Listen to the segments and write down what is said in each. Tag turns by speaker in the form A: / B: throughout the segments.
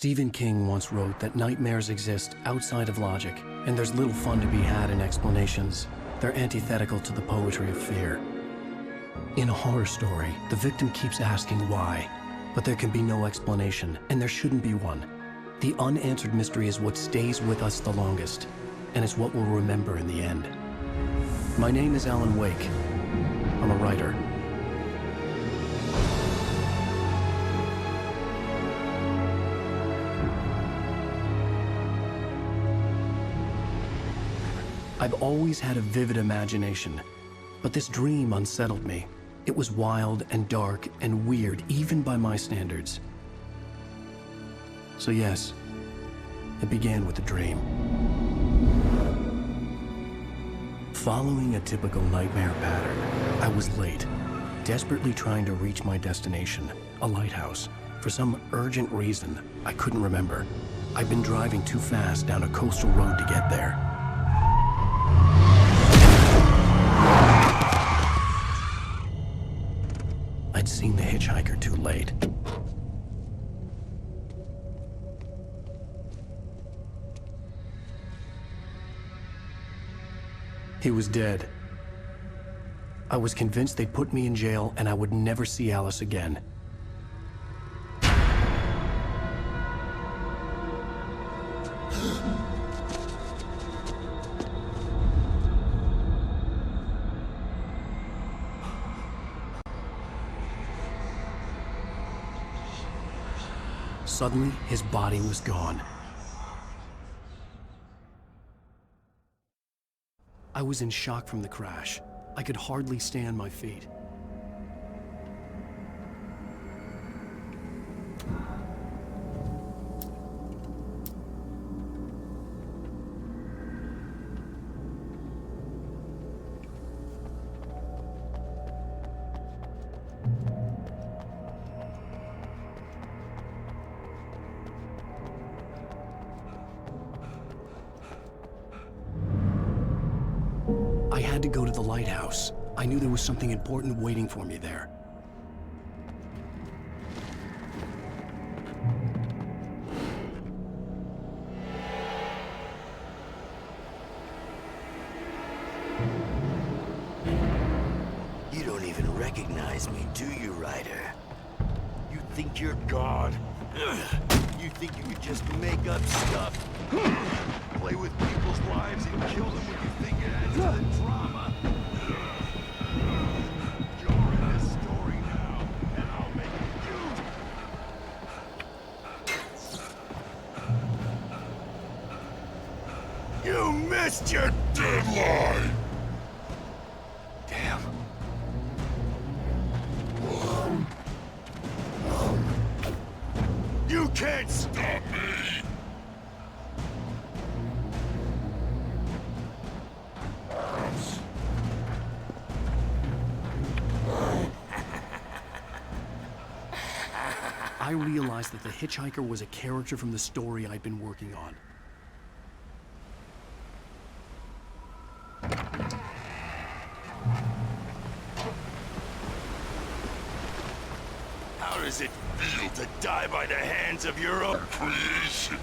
A: Stephen King once wrote that nightmares exist outside of logic, and there's little fun to be had in explanations. They're antithetical to the poetry of fear. In a horror story, the victim keeps asking why, but there can be no explanation, and there shouldn't be one. The unanswered mystery is what stays with us the longest, and it's what we'll remember in the end. My name is Alan Wake. I'm a writer. I've always had a vivid imagination, but this dream unsettled me. It was wild and dark and weird, even by my standards. So yes, it began with a dream. Following a typical nightmare pattern, I was late, desperately trying to reach my destination, a lighthouse. For some urgent reason, I couldn't remember. I'd been driving too fast down a coastal road to get there. I'd seen the hitchhiker too late. He was dead. I was convinced they'd put me in jail and I would never see Alice again. Suddenly, his body was gone. I was in shock from the crash. I could hardly stay on my feet. I had to go to the lighthouse. I knew there was something important waiting for me there.
B: You don't even recognize me, do you, Ryder? You think you're God? You think you could just make up stuff? Play with people's lives and kill them when you think it adds to the drama? You're in this story now, and I'll make it you! You missed your deadline! Damn. You can't stop me!
A: I realized that the hitchhiker was a character from the story I'd been working on.
B: How does it feel to die by the hands of your own creation?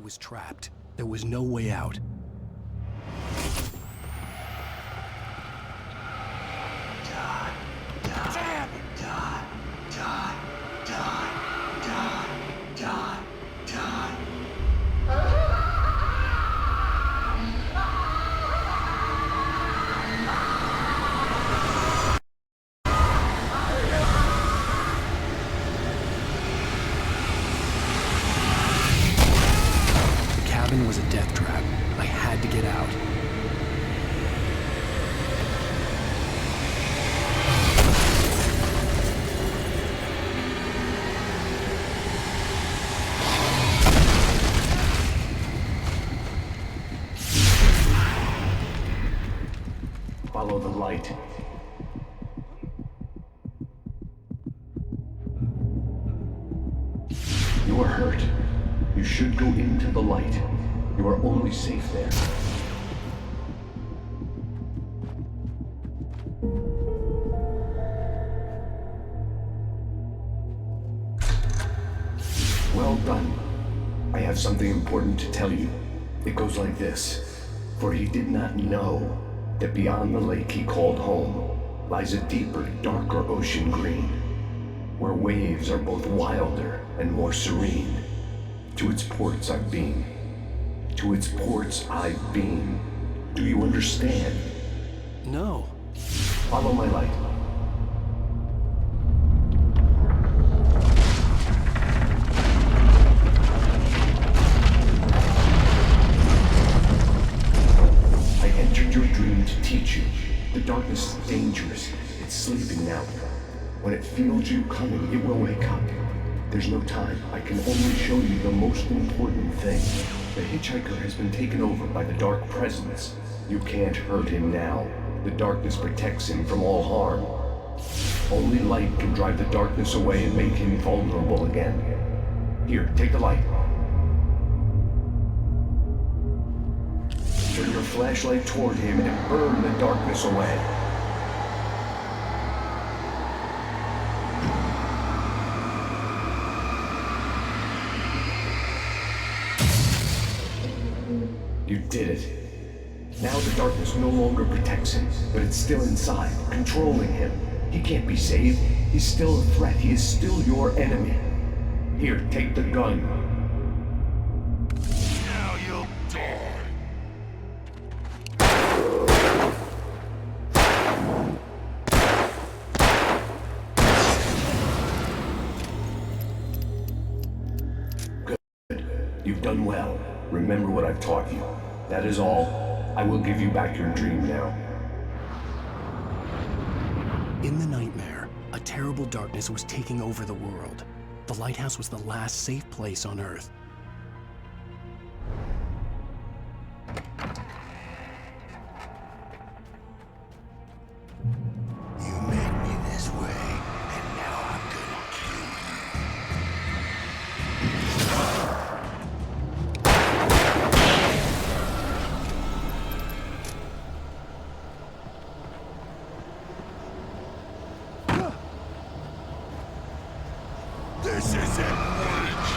A: was trapped. There was no way out. The cabin was a death trap. I had to get out.
C: Follow the light. You are hurt. You should go into the light. You are only safe there. Well done. I have something important to tell you. It goes like this. For he did not know that beyond the lake he called home lies a deeper, darker ocean green, where waves are both wilder and more serene. To its ports I've been. To its ports I've been. Do you understand?
A: No.
C: Follow my light. I entered your dream to teach you. The darkness is dangerous. It's sleeping now. When it feels you coming, it will wake up. There's no time. I can only show you the most important thing. The hitchhiker has been taken over by the dark presence. You can't hurt him now. The darkness protects him from all harm. Only light can drive the darkness away and make him vulnerable again. Here, take the light. Turn your flashlight toward him and burn the darkness away. You did it. Now the darkness no longer protects him, but it's still inside, controlling him. He can't be saved. He's still a threat. He is still your enemy. Here, take the gun.
B: Now you'll die.
C: You've done well. Remember what I've taught you. That is all. I will give you back your dream now.
A: In the nightmare, a terrible darkness was taking over the world. The lighthouse was the last safe place on Earth.
B: You made me this way, and now I'm gonna kill you. This isn't Bridge.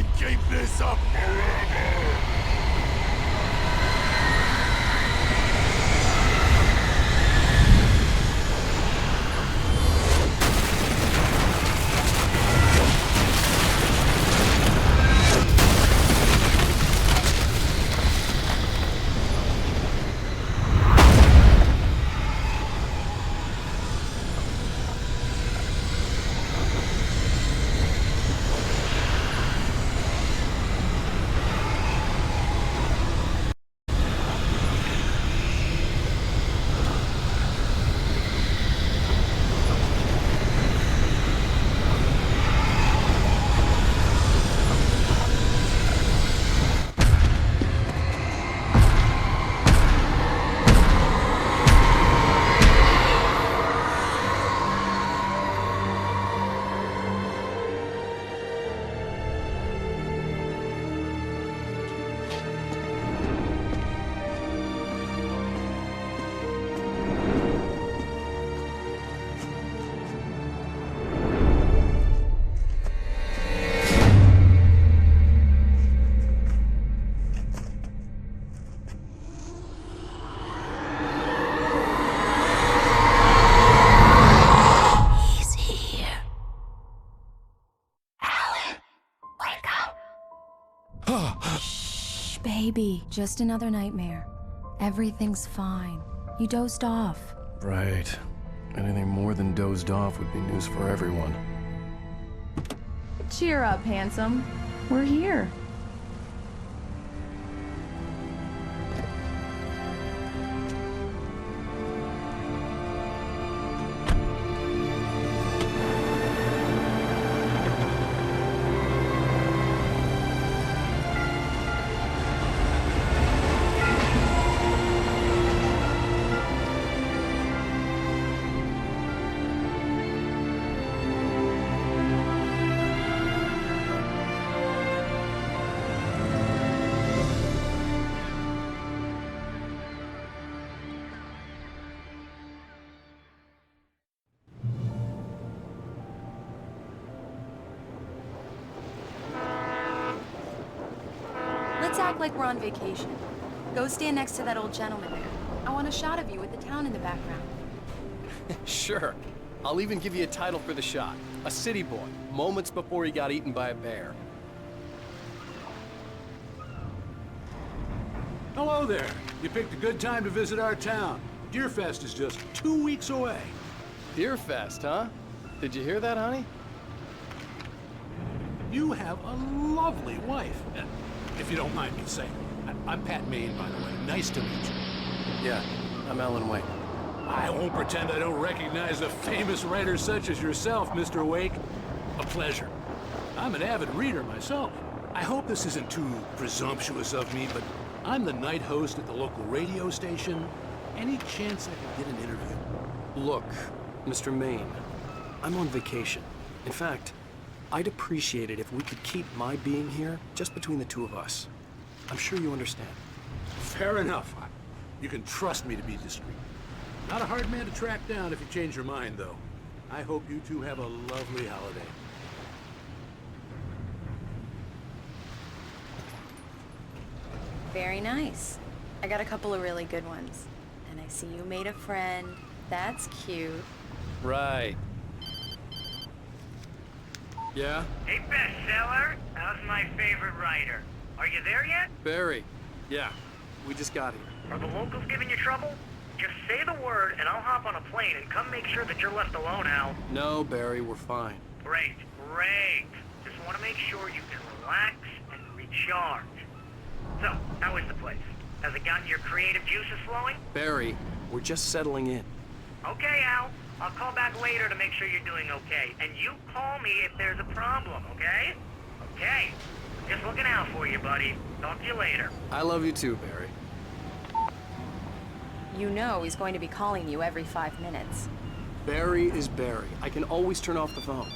B: can keep this up forever!
D: Baby, just another nightmare. Everything's fine. You dozed off.
A: Right. Anything more than dozed off would be news for everyone.
D: Cheer up, handsome. We're here.
E: Let's act like we're on vacation. Go stand next to that old gentleman there. I want a shot of you with the town in the background.
A: Sure. I'll even give you a title for the shot. A city boy, moments before he got eaten by a bear.
F: Hello there. You picked a good time to visit our town. Deerfest is just 2 weeks away.
A: Deerfest, huh? Did you hear that, honey?
F: You have a lovely wife. If you don't mind me saying. I'm Pat Maine, by the way. Nice to meet you.
A: Yeah, I'm Alan Wake.
F: I won't pretend I don't recognize a famous writer such as yourself, Mr. Wake. A pleasure. I'm an avid reader myself. I hope this isn't too presumptuous of me, but I'm the night host at the local radio station. Any chance I could get an interview?
A: Look, Mr. Maine, I'm on vacation. In fact, I'd appreciate it if we could keep my being here just between the two of us. I'm sure you understand.
F: Fair enough. You can trust me to be discreet. Not a hard man to track down if you change your mind, though. I hope you two have a lovely holiday.
E: Very nice. I got a couple of really good ones. And I see you made a friend. That's cute.
A: Right. Yeah?
G: Hey, bestseller, how's my favorite writer? Are you there yet?
A: Barry. Yeah, we just got here.
G: Are the locals giving you trouble? Just say the word and I'll hop on a plane and come make sure that you're left alone, Al.
A: No, Barry, we're fine.
G: Great, great. Just want to make sure you can relax and recharge. So, how is the place? Has it gotten your creative juices flowing?
A: Barry, we're just settling in.
G: Okay, Al. I'll call back later to make sure you're doing okay. And you call me if there's a problem, okay? Okay. Just looking out for you, buddy. Talk to you later.
A: I love you too, Barry.
E: You know he's going to be calling you every 5 minutes.
A: Barry is Barry. I can always turn off the phone.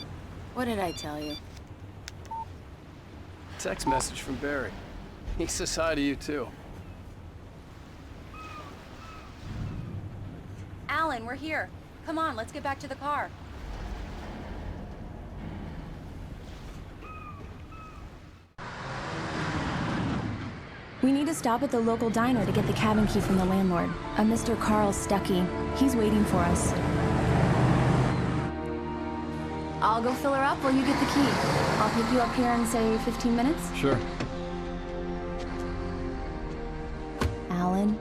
E: What did I tell you?
A: Text message from Barry. He says hi to you too.
E: Alan, we're here. Come on, let's get back to the car.
D: We need to stop at the local diner to get the cabin key from the landlord, a Mr. Carl Stuckey. He's waiting for us. I'll go fill her up while you get the key. I'll pick you up here in, say, 15 minutes?
A: Sure.
D: Alan,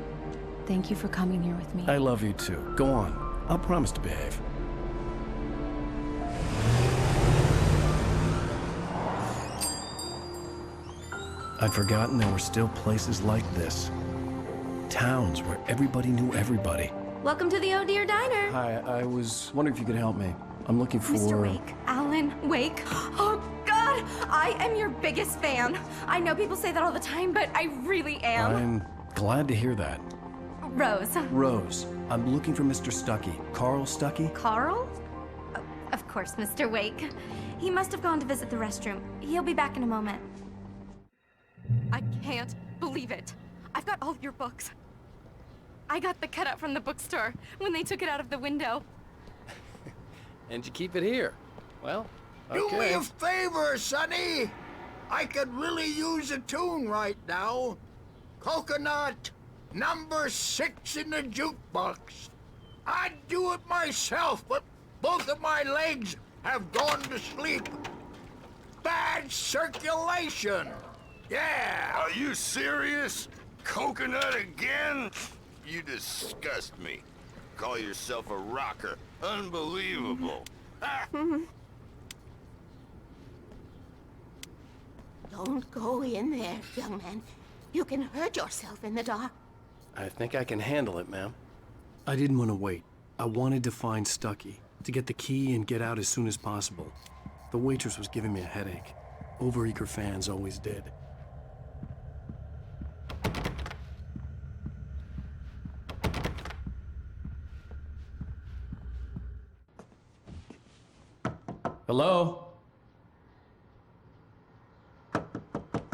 D: thank you for coming here with me.
A: I love you too. Go on. I'll promise to behave. I'd forgotten there were still places like this. Towns where everybody knew everybody.
H: Welcome to the Oh Dear Diner.
A: Hi, I was wondering if you could help me. I'm looking for...
H: Mr. Wake. Alan Wake. Oh, God! I am your biggest fan. I know people say that all the time, but I really am.
A: I'm glad to hear that.
H: Rose.
A: Rose, I'm looking for Mr. Stuckey. Carl Stuckey?
H: Carl? Oh, of course, Mr. Wake. He must have gone to visit the restroom. He'll be back in a moment. I can't believe it. I've got all your books. I got the cutout from the bookstore when they took it out of the window.
A: And you keep it here. Well, okay.
I: Do me a favor, Sonny. I could really use a tune right now. Coconut, number 6 in the jukebox. I'd do it myself, but both of my legs have gone to sleep. Bad circulation. Yeah.
B: Are you serious? Coconut again? You disgust me. Call yourself a rocker. Unbelievable.
J: Don't go in there, young man. You can hurt yourself in the dark.
A: I think I can handle it, ma'am. I didn't want to wait. I wanted to find Stuckey, to get the key and get out as soon as possible. The waitress was giving me a headache. Overeager fans always did. Hello?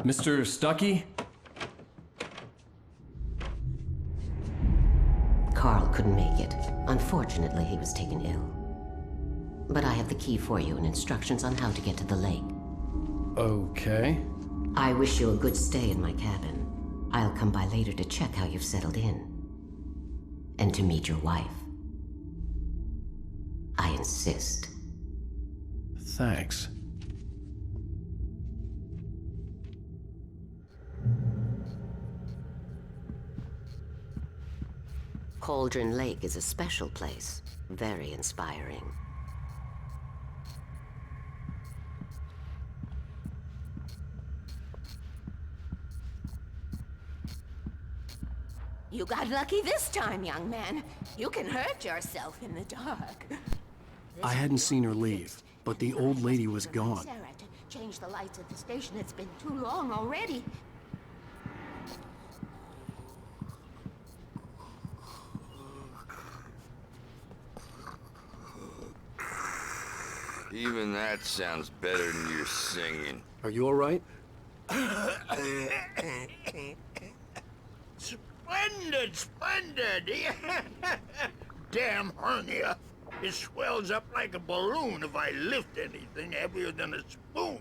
A: Mr. Stuckey?
J: Carl couldn't make it. Unfortunately, he was taken ill. But I have the key for you and instructions on how to get to the lake.
A: Okay.
J: I wish you a good stay in my cabin. I'll come by later to check how you've settled in. And to meet your wife. I insist.
A: Thanks.
J: Cauldron Lake is a special place. Very inspiring.
H: You got lucky this time, young man. You can hurt yourself in the dark.
A: I hadn't seen her leave, but the old lady was gone.
J: Sarah, to change the lights at the station. It's been too long already.
B: Even that sounds better than your singing.
A: Are you all right?
I: Splendid, splendid. Damn hernia. It swells up like a balloon if I lift anything heavier than a spoon.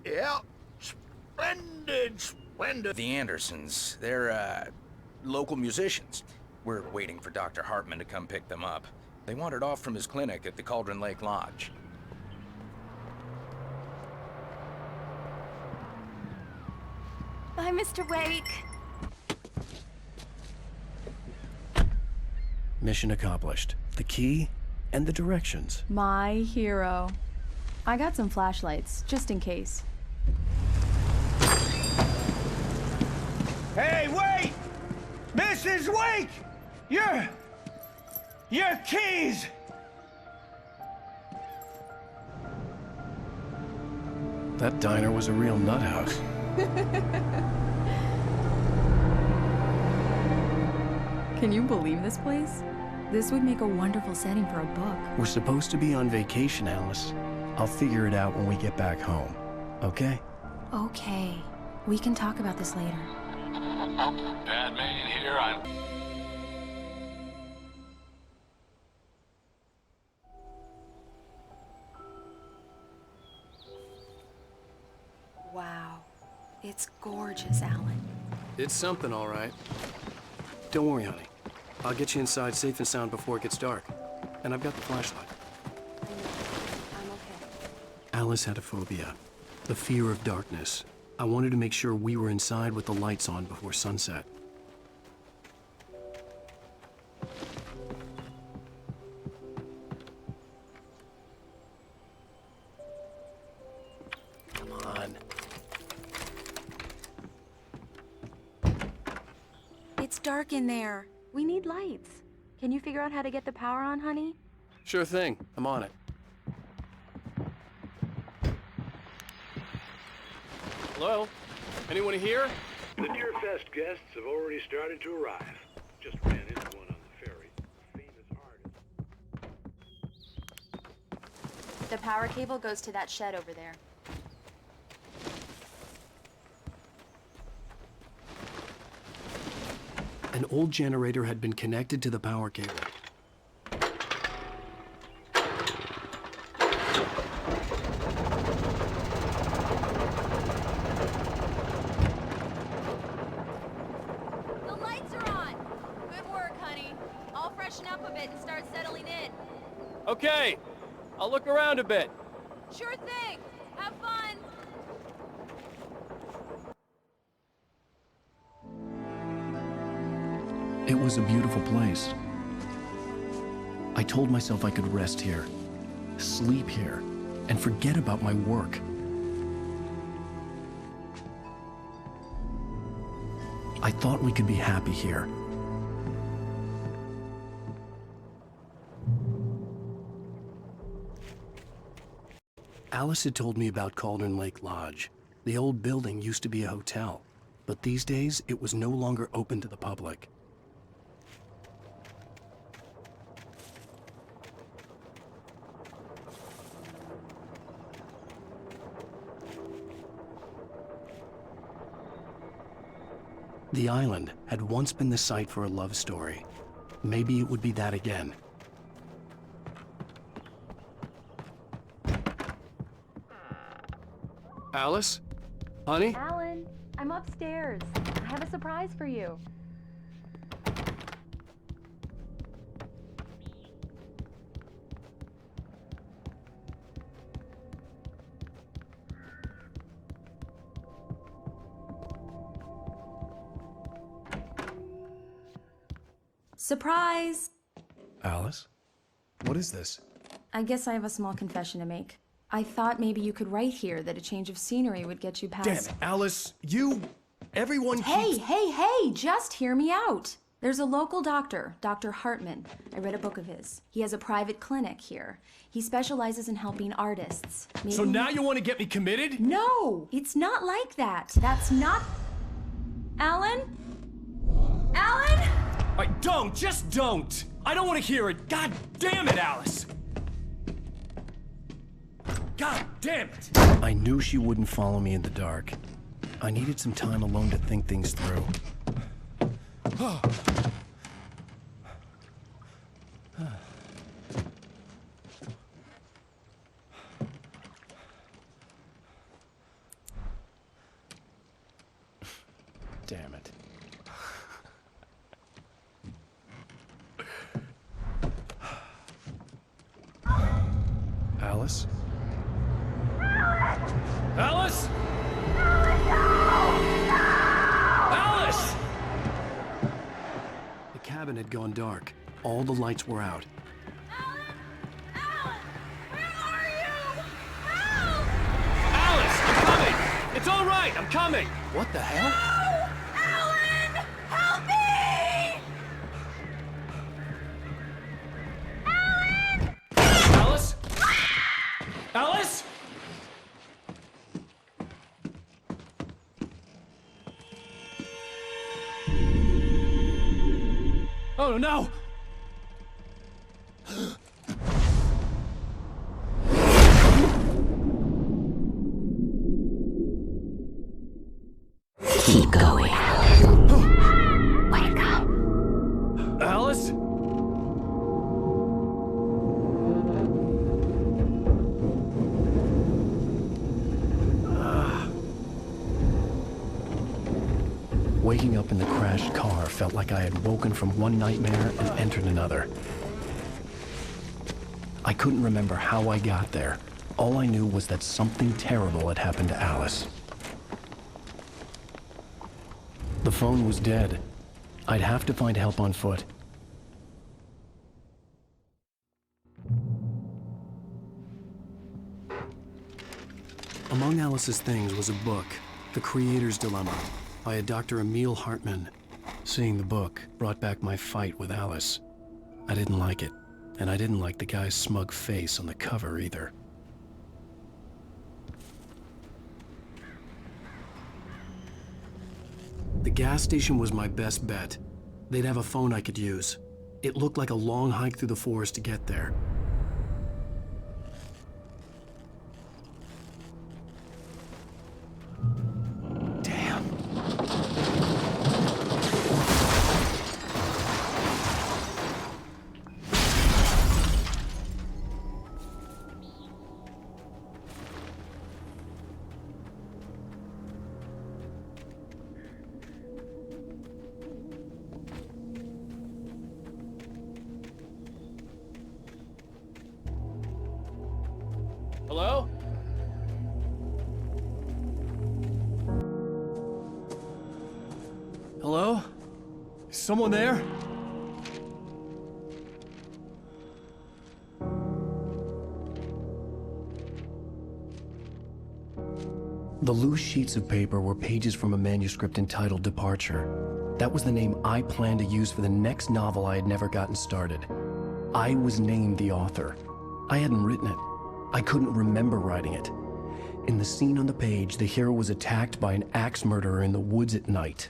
I: Yeah, splendid, splendid.
K: The Andersons, they're, local musicians. We're waiting for Dr. Hartman to come pick them up. They wandered off from his clinic at the Cauldron Lake Lodge.
H: Bye, Mr. Wake.
A: Mission accomplished. The key and the directions.
D: My hero. I got some flashlights, just in case.
I: Hey, wait! Mrs. Wake! Your keys!
A: That diner was a real nut house.
D: Can you believe this place? This would make a wonderful setting for a book.
A: We're supposed to be on vacation, Alice. I'll figure it out when we get back home. Okay?
D: Okay. We can talk about this later.
F: Bad man here, I'm...
E: Wow. It's gorgeous, Alan.
A: It's something, all right. Don't worry, honey. I'll get you inside safe and sound before it gets dark. And I've got the flashlight.
E: I'm okay.
A: Alice had a phobia. The fear of darkness. I wanted to make sure we were inside with the lights on before sunset. Come on.
E: It's dark in there. We need lights. Can you figure out how to get the power on, honey?
A: Sure thing. I'm on it. Hello? Anyone here?
F: The Deerfest guests have already started to arrive. Just ran into one on the ferry. Famous artist.
E: The power cable goes to that shed over there.
A: An old generator had been connected to the power cable.
E: The lights are on! Good work, honey. I'll freshen up a bit and start settling in.
A: Okay, I'll look around a bit.
E: Sure thing! Have fun!
A: It was a beautiful place. I told myself I could rest here, sleep here, and forget about my work. I thought we could be happy here. Alice had told me about Cauldron Lake Lodge. The old building used to be a hotel, but these days it was no longer open to the public. The island had once been the site for a love story. Maybe it would be that again. Alice? Honey?
E: Alan, I'm upstairs. I have a surprise for you. Surprise!
A: Alice? What is this?
D: I guess I have a small confession to make. I thought maybe you could write here that a change of scenery would get you past...
A: Damn it, Alice! Everyone keeps...
D: Hey, just hear me out! There's a local doctor, Dr. Hartman. I read a book of his. He has a private clinic here. He specializes in helping artists. Maybe...
A: So now you want to get me committed?
D: No! It's not like that. That's not... Alan? Alan?
A: Just don't! I don't want to hear it! God damn it, Alice! God damn it! I knew she wouldn't follow me in the dark. I needed some time alone to think things through. Damn it. Alice? Alice? Alice! The cabin had gone dark. All the lights were out.
E: Alan! Alan! Where are you? Help!
A: Alice, I'm coming! It's all right, I'm coming! What the hell?
E: No! Alan! Help me! Alan!
A: Alice? Alice? Oh no!
J: Keep going. Wake up.
A: Alice? Waking up in the crashed car felt like I had woken from one nightmare and entered another. I couldn't remember how I got there. All I knew was that something terrible had happened to Alice. The phone was dead. I'd have to find help on foot. Among Alice's things was a book, The Creator's Dilemma, by a Dr. Emil Hartmann. Seeing the book brought back my fight with Alice. I didn't like it, and I didn't like the guy's smug face on the cover either. The gas station was my best bet. They'd have a phone I could use. It looked like a long hike through the forest to get there.
L: Hello? Hello? Is someone there?
A: The loose sheets of paper were pages from a manuscript entitled Departure. That was the name I planned to use for the next novel I had never gotten started. I was named the author. I hadn't written it. I couldn't remember writing it. In the scene on the page, the hero was attacked by an axe murderer in the woods at night.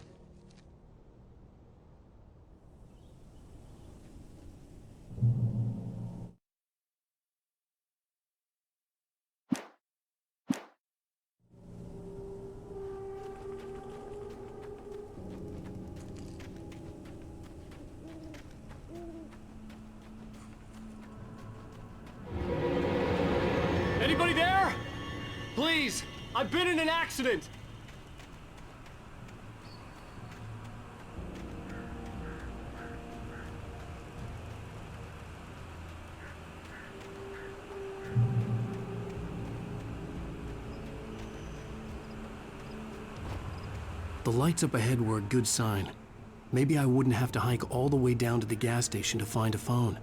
L: Anybody there? Please, I've been in an accident.
A: The lights up ahead were a good sign. Maybe I wouldn't have to hike all the way down to the gas station to find a phone.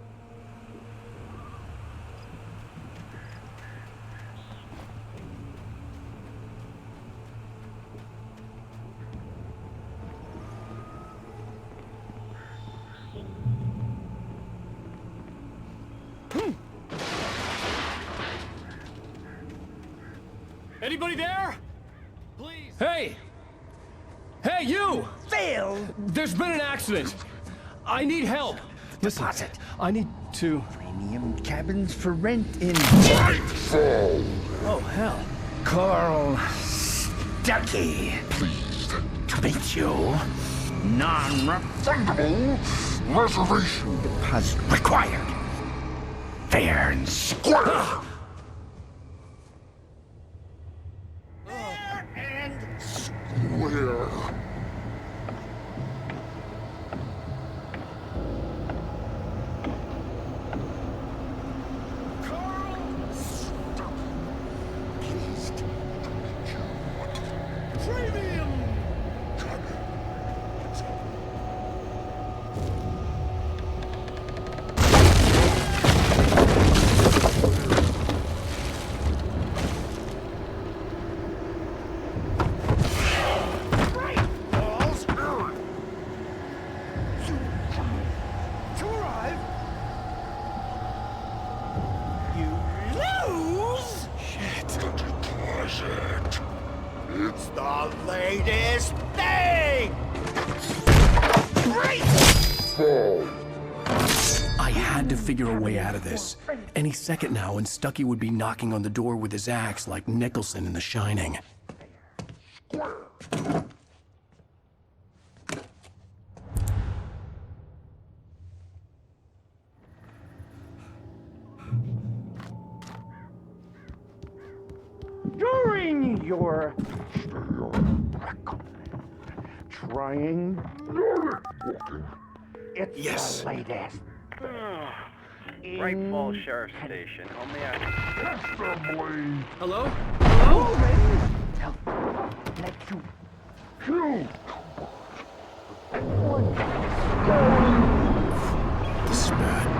L: Anybody there? Please. Hey! Hey, you!
M: Phil!
L: There's been an accident. I need help.
A: Listen, I need to...
M: Premium cabins for rent in...
L: Oh, hell.
M: Carl Stuckey. Pleased to meet you. Non-refundable reservation deposit required. Fair and square. Fair and square.
I: It's the latest thing!
A: I had to figure a way out of this. Any second now, and Stuckey would be knocking on the door with his axe like Nicholson in The Shining.
M: During your trying? It's
F: Yes.
M: the latest.
N: Great Falls Sheriff Station. Only
F: Hello? Hello?
M: Tell let you shoot.
F: This is bad.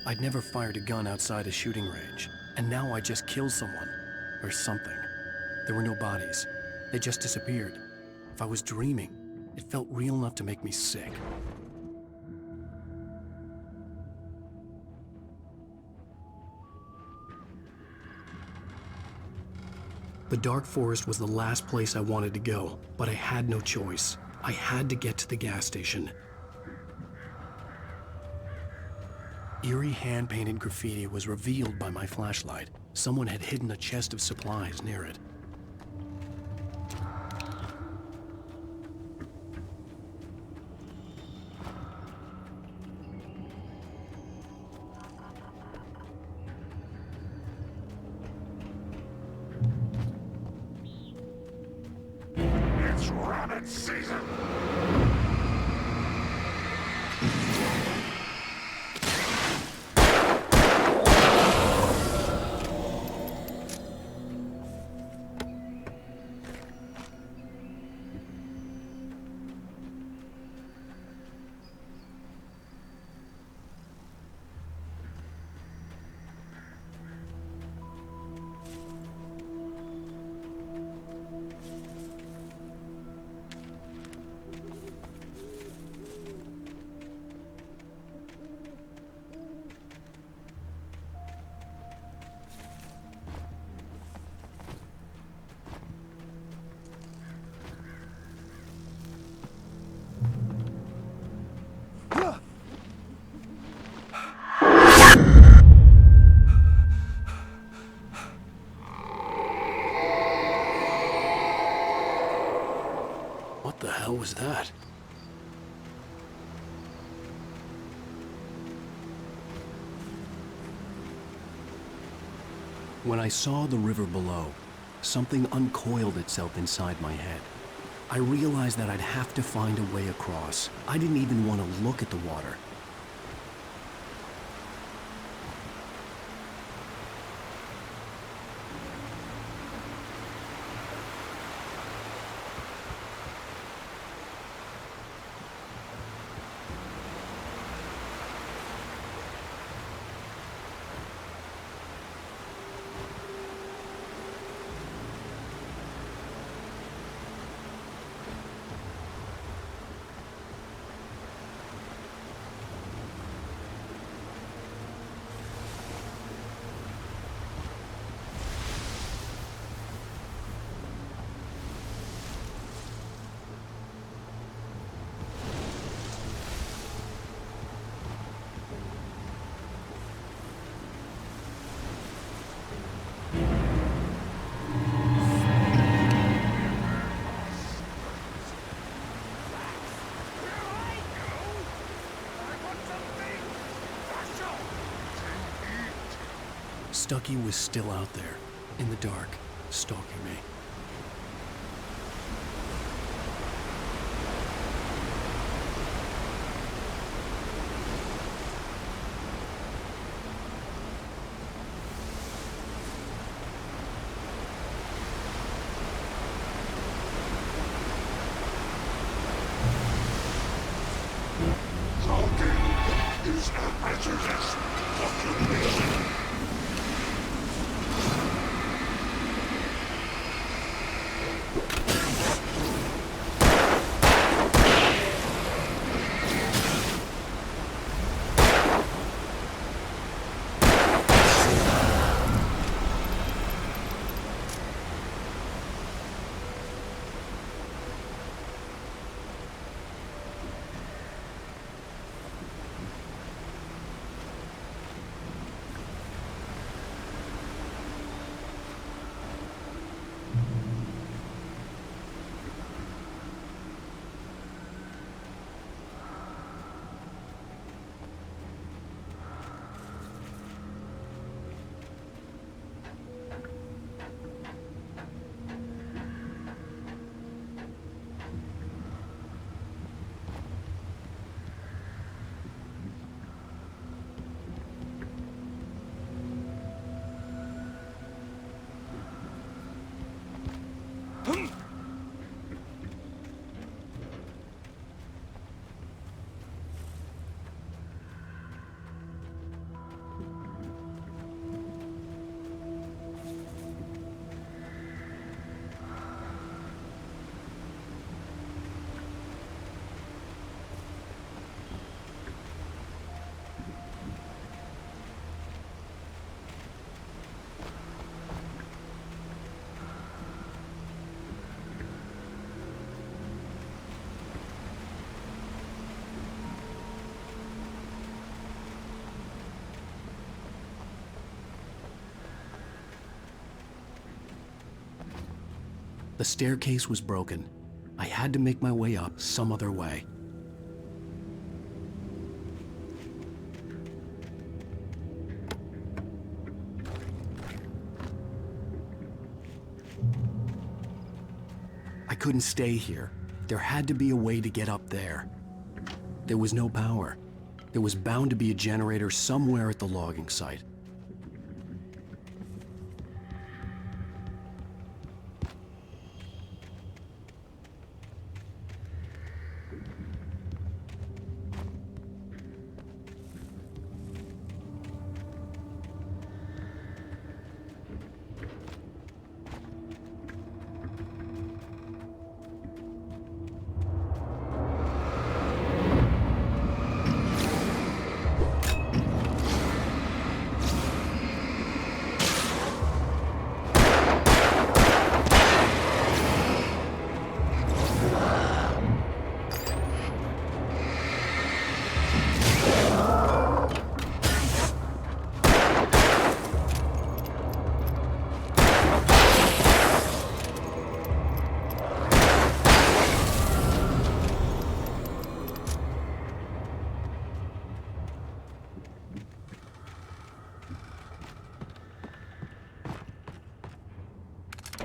F: I'd never fired a gun outside a shooting range, and now I just killed someone. Or something. There were no bodies. They just disappeared. If I was dreaming, it felt real enough to make me sick. The dark forest was the last place I wanted to go, but I had no choice. I had to get to the gas station. Eerie hand-painted graffiti was revealed by my flashlight. Someone had hidden a chest of supplies near it.
M: It's rabbit season.
F: What the hell was that? When I saw the river below, something uncoiled itself inside my head. I realized that I'd have to find a way across. I didn't even want to look at the water. Stucky was still out there, in the dark, stalking me.
M: Talking is a hazardous occupation.
A: The staircase was broken. I had to make my way up some other way. I couldn't stay here. There had to be a way to get up there. There was no power. There was bound to be a generator somewhere at the logging site.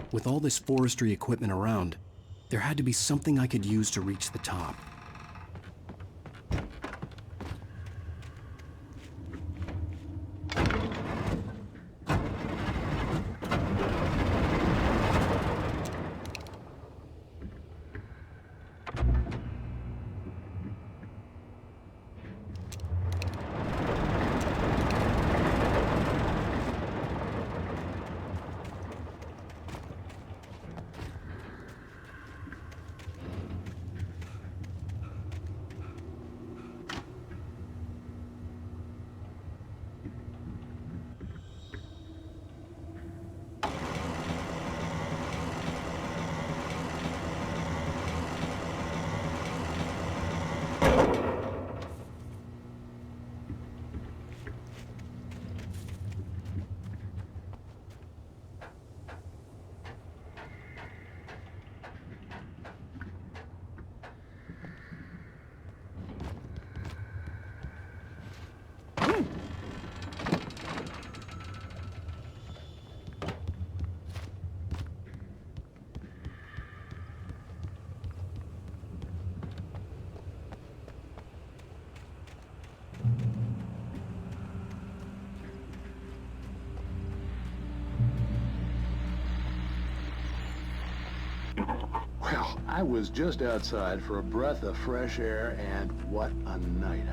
A: With all this forestry equipment around, there had to be something I could use to reach the top.
O: Well, I was just outside for a breath of fresh air, and what a night.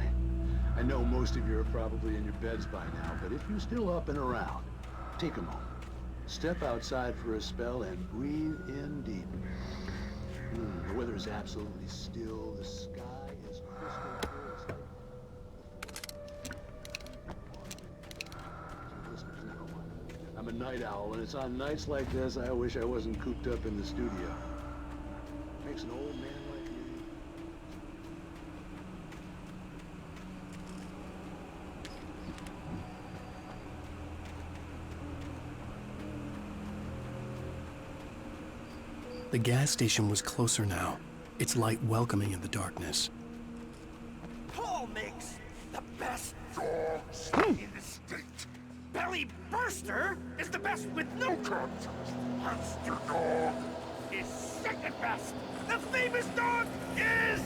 O: I know most of you are probably in your beds by now, but if you're still up and around, take a moment. Step outside for a spell and breathe in deep. The weather is absolutely still. The sky is crystal clear. Listeners, now, I'm a night owl, and it's on nights like this I wish I wasn't cooped up in the studio. Makes an old man like me.
A: The gas station was closer now, its light welcoming in the darkness.
I: Paul makes the best dogs in the state. Belly Burster is the best with no contest. Monster Dog is second best. The famous dog is...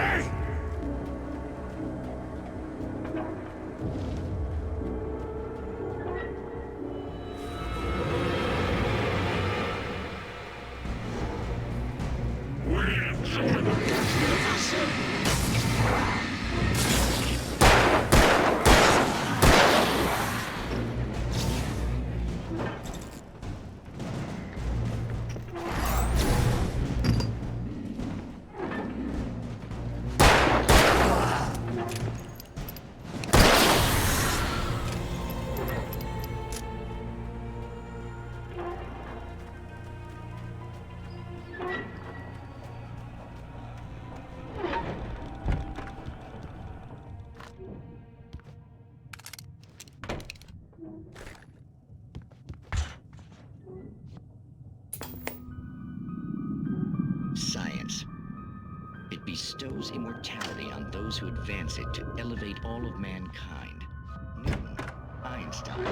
M: Stay!
P: Science. It bestows immortality on those who advance it to elevate all of mankind. Newton, Einstein.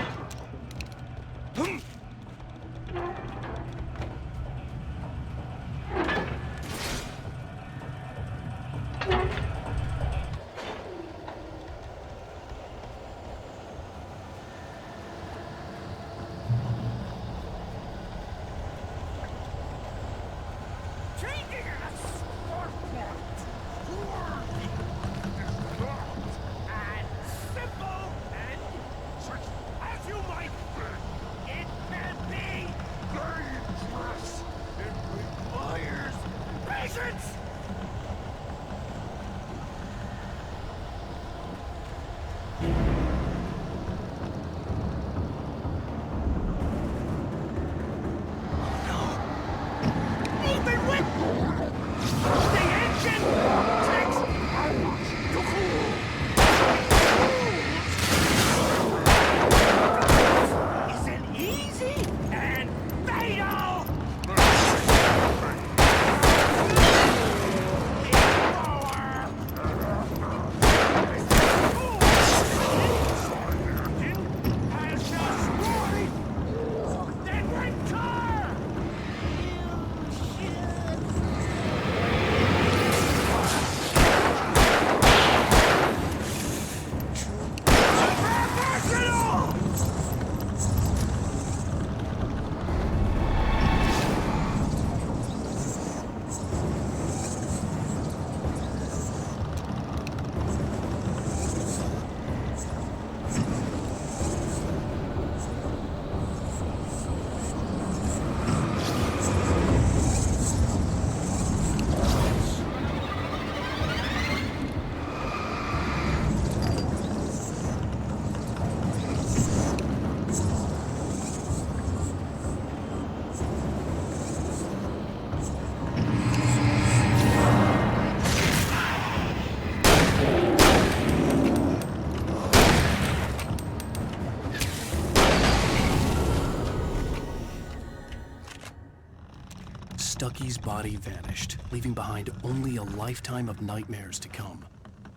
A: Stucky's body vanished, leaving behind only a lifetime of nightmares to come,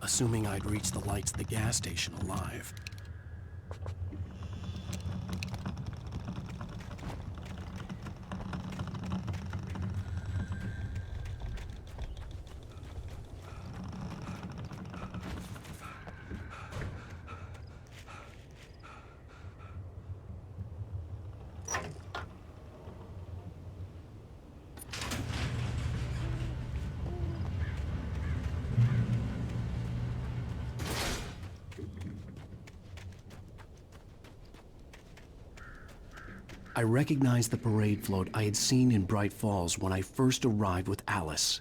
A: assuming I'd reached the lights of the gas station alive. I recognized the parade float I had seen in Bright Falls when I first arrived with Alice.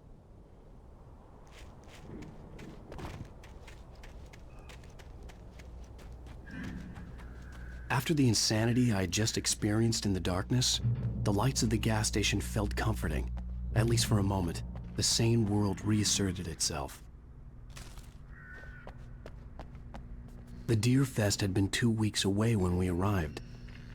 A: After the insanity I had just experienced in the darkness, the lights of the gas station felt comforting. At least for a moment, the sane world reasserted itself. The Deer Fest had been 2 weeks away when we arrived.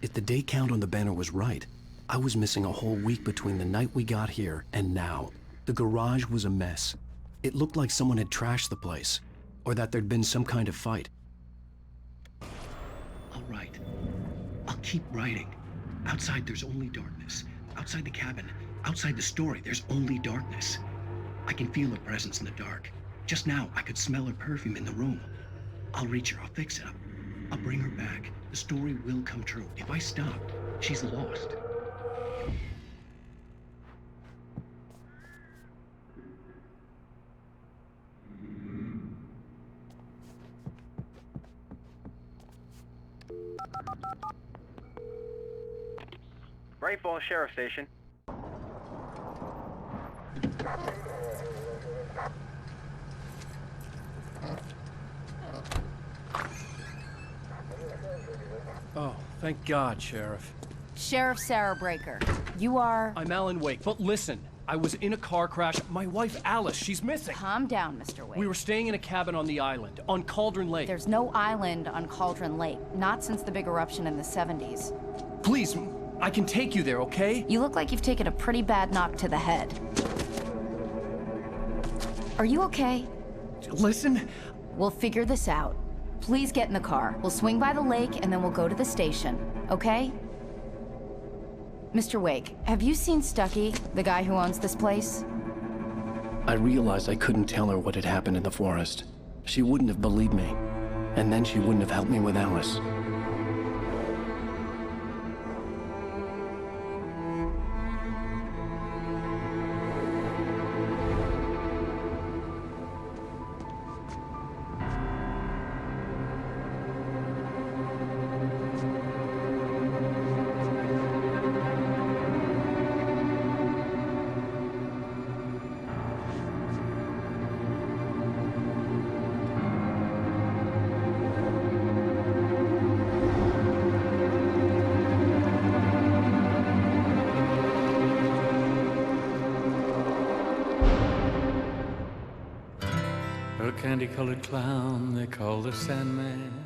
A: If the day count on the banner was right, I was missing a whole week between the night we got here and now. The garage was a mess. It looked like someone had trashed the place, or that there'd been some kind of fight.
Q: All right. I'll keep writing. Outside, there's only darkness. Outside the cabin, outside the story, there's only darkness. I can feel a presence in the dark. Just now, I could smell her perfume in the room. I'll reach her. I'll fix it up. I'll bring her back. The story will come true. If I stop, she's lost.
N: Great Falls Sheriff Station.
A: Oh, thank God, Sheriff.
D: Sheriff Sarah Breaker. You are...
A: I'm Alan Wake, but listen. I was in a car crash. My wife, Alice, she's missing.
D: Calm down, Mr. Wake.
A: We were staying in a cabin on the island, on Cauldron Lake.
D: There's no island on Cauldron Lake. Not since the big eruption in the 70s.
A: Please, I can take you there, okay?
D: You look like you've taken a pretty bad knock to the head. Are you okay?
A: Listen.
D: We'll figure this out. Please get in the car. We'll swing by the lake and then we'll go to the station, okay? Mr. Wake, have you seen Stucky, the guy who owns this place?
A: I realized I couldn't tell her what had happened in the forest. She wouldn't have believed me. And then she wouldn't have helped me with Alice.
R: A candy-colored clown they call the Sandman.